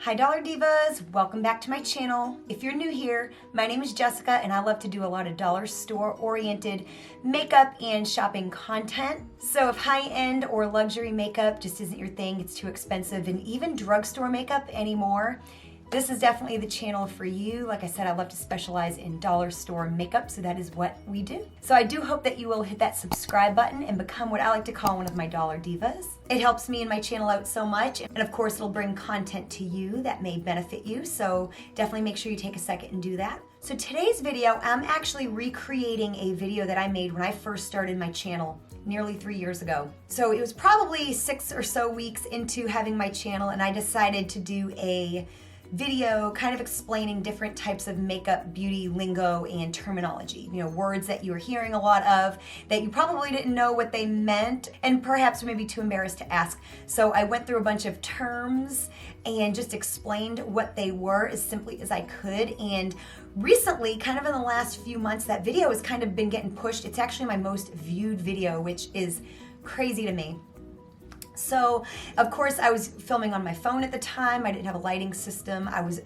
Hi Dollar Divas, welcome back to my channel. If you're new here, my name is Jessica and I love to do a lot of dollar store oriented makeup and shopping content. So if high-end or luxury makeup just isn't your thing, it's too expensive, and even drugstore makeup anymore, this is definitely the channel for you. Like I said, I love to specialize in dollar store makeup, so that is what we do. So I do hope that you will hit that subscribe button and become what I like to call one of my Dollar Divas. It helps me and my channel out so much, and of course it'll bring content to you that may benefit you, so definitely make sure you take a second and do that. So today's video, I'm actually recreating a video that I made when I first started my channel nearly 3 years ago. So it was probably 6 or so weeks into having my channel, and I decided to do a video kind of explaining different types of makeup, beauty, lingo, and terminology. You know, words that you were hearing a lot of that you probably didn't know what they meant and perhaps maybe too embarrassed to ask. So I went through a bunch of terms and just explained what they were as simply as I could. And recently, kind of in the last few months, that video has kind of been getting pushed. It's actually my most viewed video, which is crazy to me. So, of course, I was filming on my phone at the time. I didn't have a lighting system. I was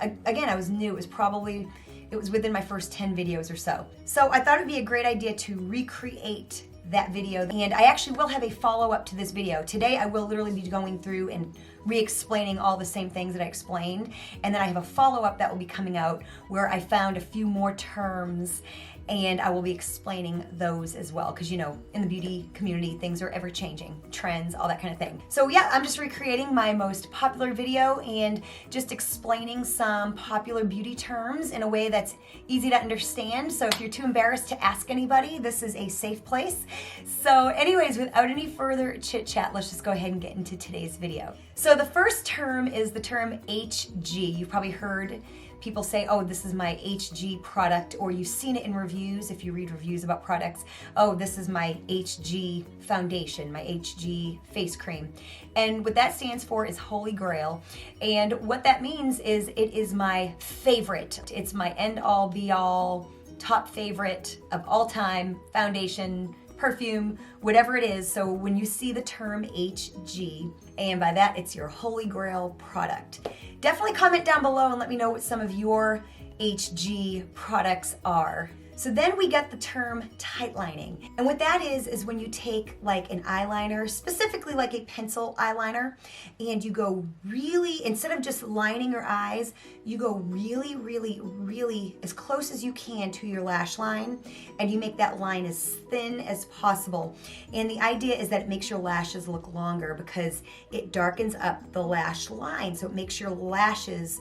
new. It was within my first 10 videos or so. So I thought it'd be a great idea to recreate that video. And I actually will have a follow-up to this video. Today, I will literally be going through and re-explaining all the same things that I explained. And then I have a follow-up that will be coming out where I found a few more terms, and I will be explaining those as well, because you know, in the beauty community, things are ever changing, trends, all that kind of thing. So yeah, I'm just recreating my most popular video and just explaining some popular beauty terms in a way that's easy to understand. So if you're too embarrassed to ask anybody, this is a safe place. So anyways, without any further chit chat, let's just go ahead and get into today's video. So the first term is the term HG. You've probably heard people say, oh, this is my HG product, or you've seen it in reviews if you read reviews about products. Oh, this is my HG foundation, my HG face cream. And what that stands for is Holy Grail. And what that means is it is my favorite. It's my end all be all, top favorite of all time foundation, perfume, whatever it is. So when you see the term HG, and by that it's your Holy Grail product, definitely comment down below and let me know what some of your HG products are. So then we get the term tight lining. And what that is when you take like an eyeliner, specifically like a pencil eyeliner, and you go really, instead of just lining your eyes, you go really, really, really as close as you can to your lash line, and you make that line as thin as possible. And the idea is that it makes your lashes look longer because it darkens up the lash line. So it makes your lashes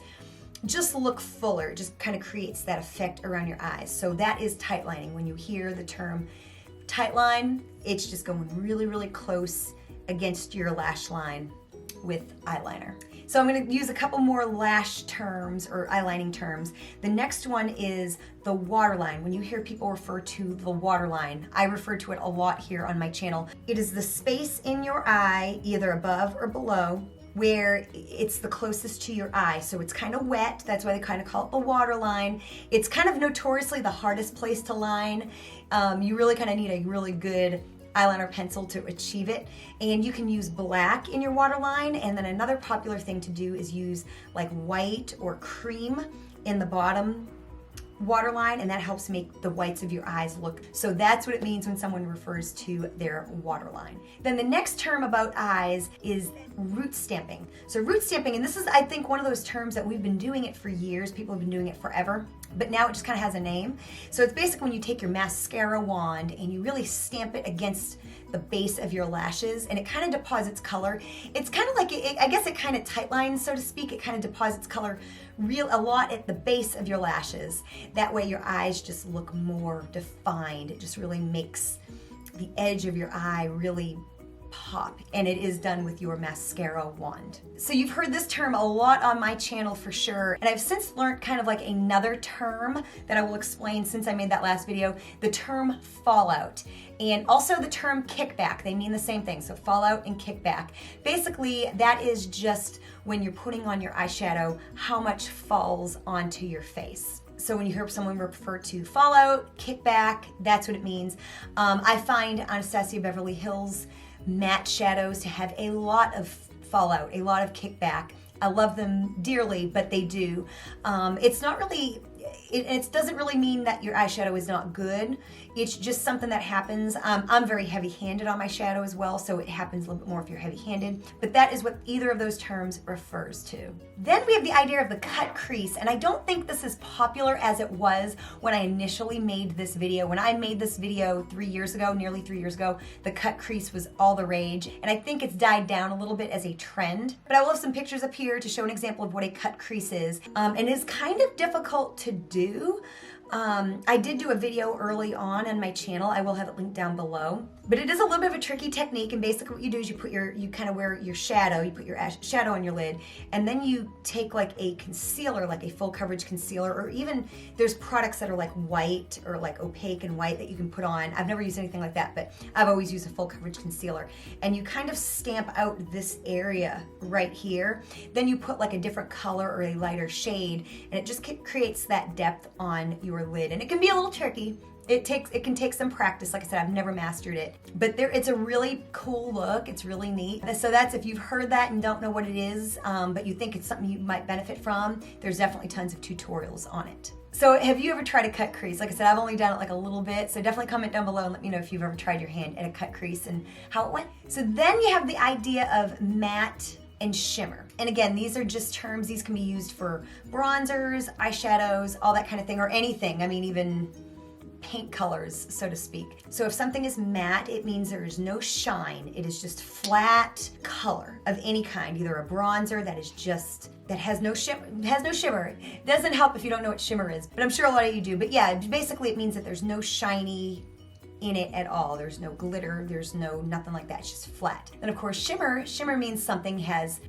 just look fuller. It just kind of creates that effect around your eyes. So that is tight lining. When you hear the term tight line, it's just going really, really close against your lash line with eyeliner. So I'm going to use a couple more lash terms or eyelining terms. The next one is the waterline. When you hear people refer to the waterline, I refer to it a lot here on my channel. It is the space in your eye, either above or below, where it's the closest to your eye. So it's kind of wet. That's why they kind of call it the waterline. It's kind of notoriously the hardest place to line. You really kind of need a really good eyeliner pencil to achieve it. And you can use black in your waterline. And then another popular thing to do is use like white or cream in the bottom waterline, and that helps make the whites of your eyes look. So that's what it means when someone refers to their waterline. Then the next term about eyes is root stamping. So root stamping, and this is, I think, one of those terms that we've been doing it for years. People have been doing it forever, but now it just kind of has a name. So it's basically when you take your mascara wand and you really stamp it against the base of your lashes, and it kind of deposits color. It's kind of like, I guess it kind of tight lines, so to speak. It kind of deposits color a lot at the base of your lashes. That way your eyes just look more defined. It just really makes the edge of your eye really pop, and it is done with your mascara wand. So you've heard this term a lot on my channel for sure, and I've since learned kind of like another term that I will explain since I made that last video, the term fallout, and also the term kickback. They mean the same thing, so fallout and kickback. Basically, that is just when you're putting on your eyeshadow, how much falls onto your face. So when you hear someone refer to fallout, kickback, that's what it means. I find Anastasia Beverly Hills matte shadows to have a lot of fallout, a lot of kickback, I love them dearly, but they do. It's not really, it doesn't really mean that your eyeshadow is not good. It's just something that happens. I'm very heavy-handed on my shadow as well, so it happens a little bit more if you're heavy-handed, but that is what either of those terms refers to. Then we have the idea of the cut crease, and I don't think this is popular as it was when I initially made this video. When I made this video 3 years ago, nearly 3 years ago, the cut crease was all the rage, and I think it's died down a little bit as a trend. But I will have some pictures up here to show an example of what a cut crease is, and it's kind of difficult to do. I did do a video early on my channel. I will have it linked down below. But it is a little bit of a tricky technique, and basically what you do is you kind of wear your shadow, you put your shadow on your lid, and then you take like a concealer, like a full coverage concealer, or even there's products that are like white or like opaque and white that you can put on. I've never used anything like that, but I've always used a full coverage concealer. And you kind of stamp out this area right here. Then you put like a different color or a lighter shade, and it just creates that depth on your lid. And it can be a little tricky. It can take some practice. Like I said, I've never mastered it, but it's a really cool look. It's really neat. So that's, if you've heard that and don't know what it is, but you think it's something you might benefit from, there's definitely tons of tutorials on it. So have you ever tried a cut crease? Like I said, I've only done it like a little bit, so definitely comment down below and let me know if you've ever tried your hand at a cut crease and how it went. So then you have the idea of matte and shimmer. And again, these are just terms. These can be used for bronzers, eyeshadows, all that kind of thing, or anything. I mean, even paint colors, so to speak. So if something is matte, it means there is no shine. It is just flat color of any kind, either a bronzer that has no shimmer. It doesn't help if you don't know what shimmer is, but I'm sure a lot of you do. But yeah, basically it means that there's no shiny in it at all. There's no glitter, there's nothing like that. It's just flat. And of course, shimmer means something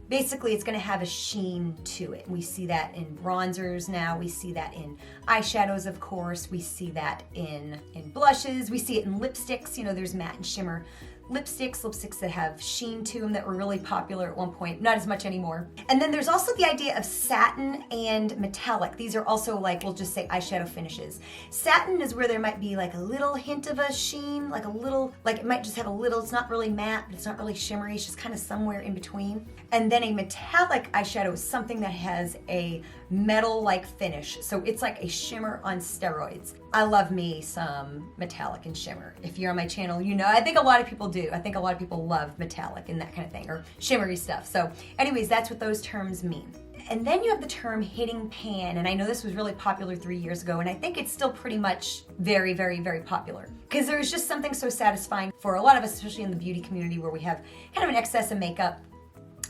basically it's gonna have a sheen to it. We see that in bronzers now, we see that in eyeshadows, of course, we see that in blushes, we see it in lipsticks. You know, there's matte and shimmer lipsticks that have sheen to them that were really popular at one point, not as much anymore. And then there's also the idea of satin and metallic. These are also, like, we'll just say eyeshadow finishes. Satin is where there might be like a little hint of a sheen, like it might just have a little, it's not really matte, but it's not really shimmery, it's just kind of somewhere in between. And then a metallic eyeshadow is something that has a metal-like finish. So it's like a shimmer on steroids. I love me some metallic and shimmer. If you're on my channel, you know, I think a lot of people do. I think a lot of people love metallic and that kind of thing, or shimmery stuff. So anyways, that's what those terms mean. And then you have the term hitting pan, and I know this was really popular 3 years ago, and I think it's still pretty much very, very, very popular. Because there's just something so satisfying for a lot of us, especially in the beauty community where we have kind of an excess of makeup,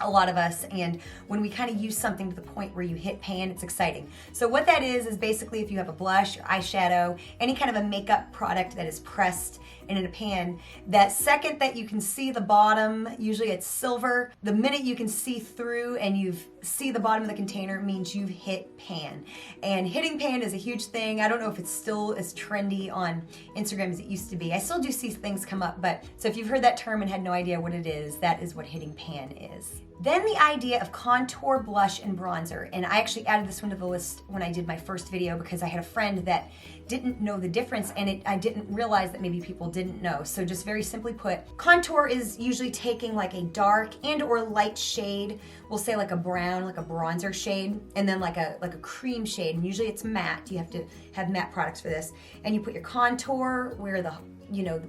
a lot of us, and when we kind of use something to the point where you hit pan, it's exciting. So what that is basically if you have a blush or eyeshadow, any kind of a makeup product that is pressed and in a pan, that second that you can see the bottom, usually it's silver, the minute you can see through and you see the bottom of the container means you've hit pan. And hitting pan is a huge thing. I don't know if it's still as trendy on Instagram as it used to be. I still do see things come up, but so if you've heard that term and had no idea what it is, that is what hitting pan is. Then the idea of contour, blush, and bronzer. And I actually added this one to the list when I did my first video because I had a friend that didn't know the difference, and I didn't realize that maybe people didn't know. So just very simply put, contour is usually taking like a dark and or light shade, we'll say like a brown, like a bronzer shade, and then like a cream shade, and usually it's matte. You have to have matte products for this. And you put your contour where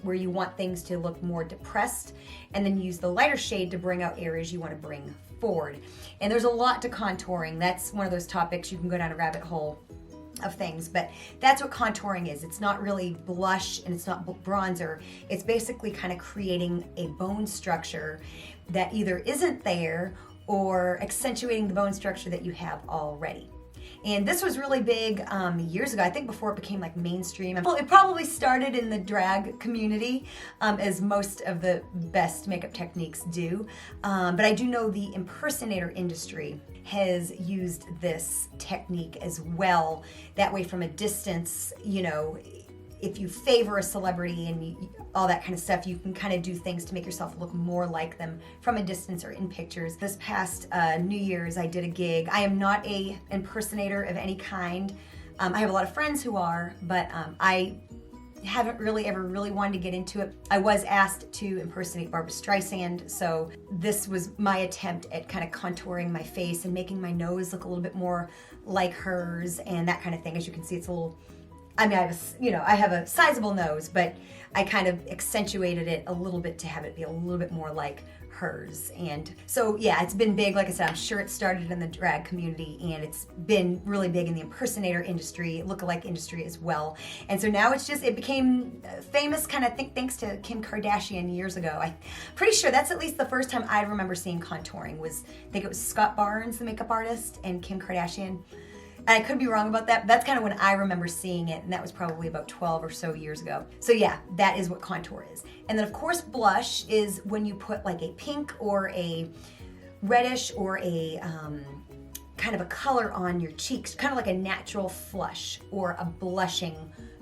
where you want things to look more depressed, and then use the lighter shade to bring out areas you want to bring forward. And there's a lot to contouring. That's one of those topics you can go down a rabbit hole of things, but that's what contouring is. It's not really blush and it's not bronzer. It's basically kind of creating a bone structure that either isn't there or accentuating the bone structure that you have already. And this was really big years ago, I think before it became like mainstream. Well, it probably started in the drag community, as most of the best makeup techniques do. But I do know the impersonator industry has used this technique as well. That way from a distance, if you favor a celebrity and all that kind of stuff, you can kind of do things to make yourself look more like them from a distance or in pictures. This past New Year's, I did a gig. I am not a impersonator of any kind. I have a lot of friends who are, but I haven't really ever really wanted to get into it. I was asked to impersonate Barbra Streisand, so this was my attempt at kind of contouring my face and making my nose look a little bit more like hers and that kind of thing. As you can see, it's a little, I mean, I have a sizable nose, but I kind of accentuated it a little bit to have it be a little bit more like hers. And so yeah, it's been big. Like I said, I'm sure it started in the drag community and it's been really big in the impersonator industry, lookalike industry as well. And so now it became famous kind of thanks to Kim Kardashian years ago. I'm pretty sure that's at least the first time I remember seeing contouring I think it was Scott Barnes, the makeup artist, and Kim Kardashian. And I could be wrong about that, but that's kind of when I remember seeing it, and that was probably about 12 or so years ago. So yeah, that is what contour is. And then of course blush is when you put like a pink or a reddish or a kind of a color on your cheeks, kind of like a natural flush or a blushing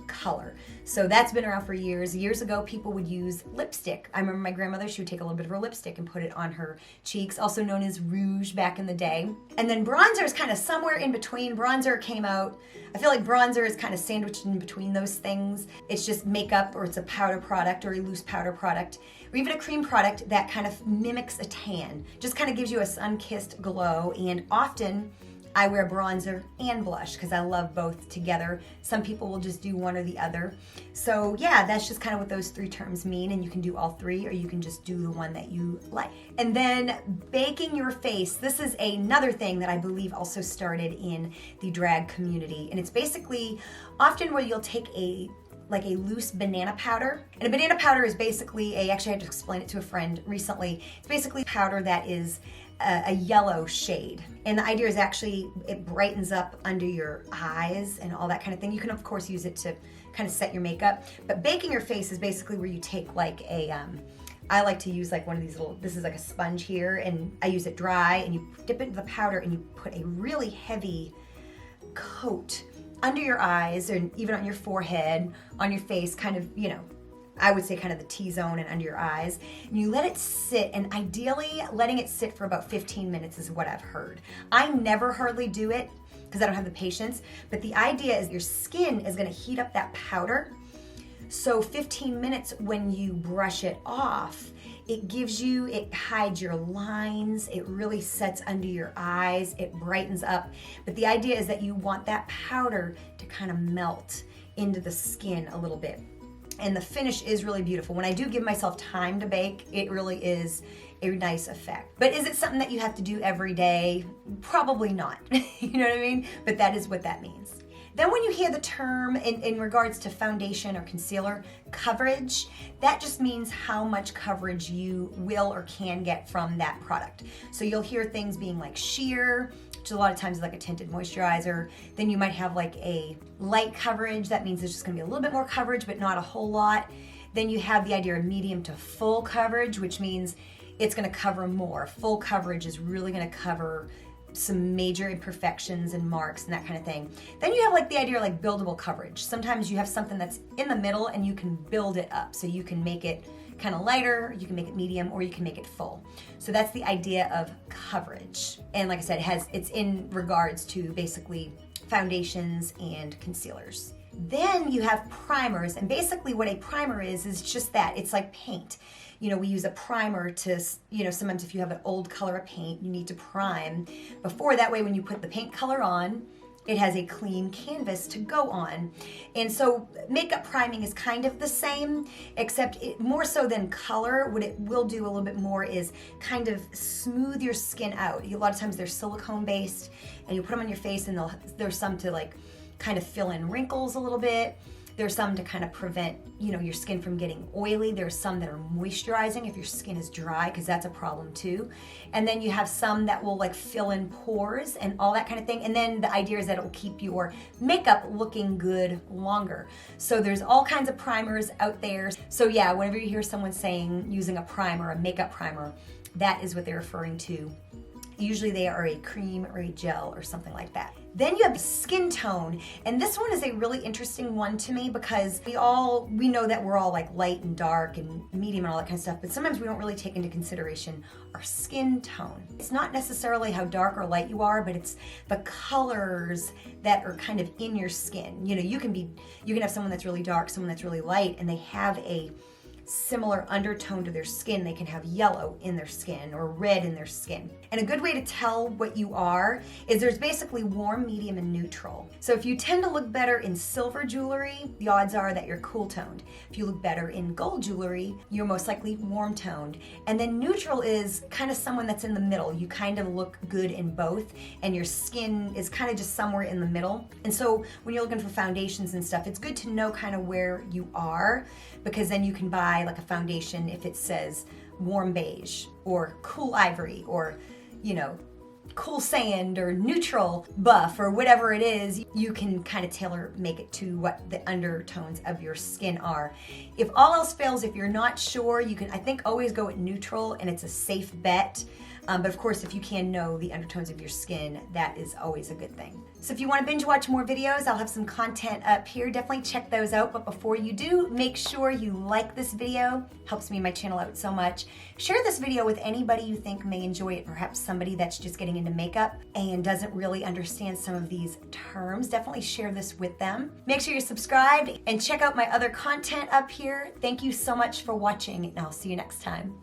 color. So that's been around for years. Years ago, people would use lipstick. I remember my grandmother, she would take a little bit of her lipstick and put it on her cheeks, also known as rouge back in the day. And then bronzer is kind of somewhere in between. Bronzer came out, I feel like bronzer is kind of sandwiched in between those things. It's just makeup, or it's a powder product or a loose powder product, or even a cream product that kind of mimics a tan. Just kind of gives you a sun-kissed glow, and often I wear bronzer and blush because I love both together. Some people will just do one or the other. So yeah, that's just kind of what those three terms mean, and you can do all three or you can just do the one that you like. And then baking your face. This is another thing that I believe also started in the drag community, and it's basically often where you'll take a loose banana powder. And a banana powder is basically actually I had to explain it to a friend recently. It's basically powder that is a yellow shade. And the idea is actually it brightens up under your eyes and all that kind of thing. You can of course use it to kind of set your makeup, but baking your face is basically where you take like I like to use like one of these little, this is like a sponge here, and I use it dry, and you dip it into the powder and you put a really heavy coat under your eyes and even on your forehead, on your face, kind of, I would say kind of the T-zone and under your eyes. And you let it sit, and ideally letting it sit for about 15 minutes is what I've heard. I never hardly do it because I don't have the patience, but the idea is your skin is gonna heat up that powder. So 15 minutes when you brush it off, it hides your lines, it really sets under your eyes, it brightens up. But the idea is that you want that powder to kind of melt into the skin a little bit. And the finish is really beautiful. When I do give myself time to bake, it really is a nice effect. But is it something that you have to do every day? Probably not. You know what I mean? But that is what that means. Then when you hear the term in regards to foundation or concealer, coverage, that just means how much coverage you will or can get from that product. So you'll hear things being like sheer, which a lot of times is like a tinted moisturizer. Then you might have like a light coverage. That means there's just gonna be a little bit more coverage, but not a whole lot. Then you have the idea of medium to full coverage, which means it's gonna cover more. Full coverage is really gonna cover some major imperfections and marks and that kind of thing. Then you have like the idea of like buildable coverage. Sometimes you have something that's in the middle and you can build it up. So you can make it kind of lighter, you can make it medium, or you can make it full. So that's the idea of coverage. And like I said, it's in regards to basically foundations and concealers. Then you have primers, and basically what a primer is just that. It's like paint. We use a primer to, sometimes if you have an old color of paint, you need to prime before. That way when you put the paint color on, it has a clean canvas to go on. And so makeup priming is kind of the same, except more so than color. What it will do a little bit more is kind of smooth your skin out. A lot of times they're silicone based, and you put them on your face, and there's some to like kind of fill in wrinkles a little bit. There's some to kind of prevent, your skin from getting oily. There's some that are moisturizing if your skin is dry, because that's a problem too. And then you have some that will like fill in pores and all that kind of thing. And then the idea is that it will keep your makeup looking good longer. So there's all kinds of primers out there. So yeah, whenever you hear someone saying using a primer, a makeup primer, that is what they're referring to Usually they are a cream or a gel or something like that. Then you have skin tone, and this one is a really interesting one to me because we know that we're all like light and dark and medium and all that kind of stuff, but sometimes we don't really take into consideration our skin tone. It's not necessarily how dark or light you are, but it's the colors that are kind of in your skin. You know, you can have someone that's really dark, someone that's really light, and they have a similar undertone to their skin. They can have yellow in their skin or red in their skin. And a good way to tell what you are is there's basically warm, medium, and neutral. So if you tend to look better in silver jewelry, the odds are that you're cool toned. If you look better in gold jewelry, you're most likely warm toned. And then neutral is kind of someone that's in the middle. You kind of look good in both, and your skin is kind of just somewhere in the middle. And so when you're looking for foundations and stuff, it's good to know kind of where you are, because then you can buy like a foundation if it says warm beige or cool ivory or, you know, cool sand or neutral buff or whatever it is. You can kind of tailor make it to what the undertones of your skin are. If all else fails, if you're not sure, you can, I think, always go with neutral, and it's a safe bet. But of course, if you can know the undertones of your skin, that is always a good thing. So if you want to binge watch more videos, I'll have some content up here. Definitely check those out. But before you do, make sure you like this video. Helps me and my channel out so much. Share this video with anybody you think may enjoy it. Perhaps somebody that's just getting into makeup and doesn't really understand some of these terms. Definitely share this with them. Make sure you're subscribed and check out my other content up here. Thank you so much for watching, and I'll see you next time.